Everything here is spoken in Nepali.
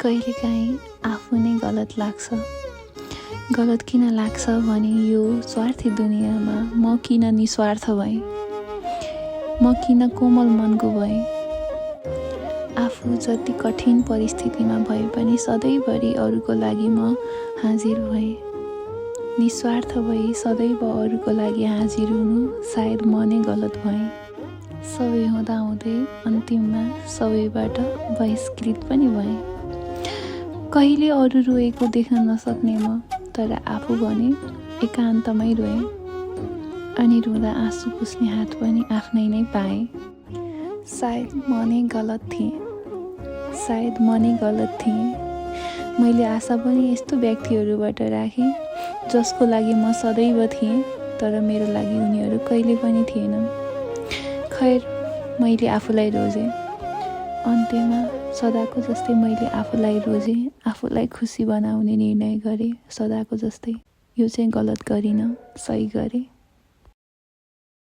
कहिलेकाहीँ आफू नै गलत लाग्छ। गलत किन लाग्छ भने यो स्वार्थी दुनियाँमा म किन निस्वार्थ भएँ, म किन कोमल मनको भएँ। आफू जति कठिन परिस्थितिमा भए पनि सधैँभरि अरूको लागि म हाजिर भएँ। निस्वार्थ भई सदैव अरूको लागि हाजिर हुनु सायद म नै गलत भएँ। सबै हुँदाहुँदै अन्तिममा सबैबाट बहिष्कृत पनि भएँ। कहिले अरू रोएको देख्न नसक्ने म, तर आफू भने एकान्तमै रोएँ। अनि रुँदा आँसु पुस्ने हात पनि आफ्नै नै पाएँ। सायद म नै गलत थिएँ, सायद म नै गलत थिएँ। मैले आशा पनि यस्तो व्यक्तिहरूबाट राखेँ जसको लागि म सदैव थिएँ, तर मेरो लागि उनीहरू कहिले पनि थिएनन्। खैर, मैले आफूलाई रोजेँ। अन्त्यमा सदाको जस्तै मैले आफूलाई रोजेँ, आफूलाई खुसी बनाउने निर्णय गरेँ। सदाको जस्तै यो चाहिँ गलत गरिनँ, सही गरेँ।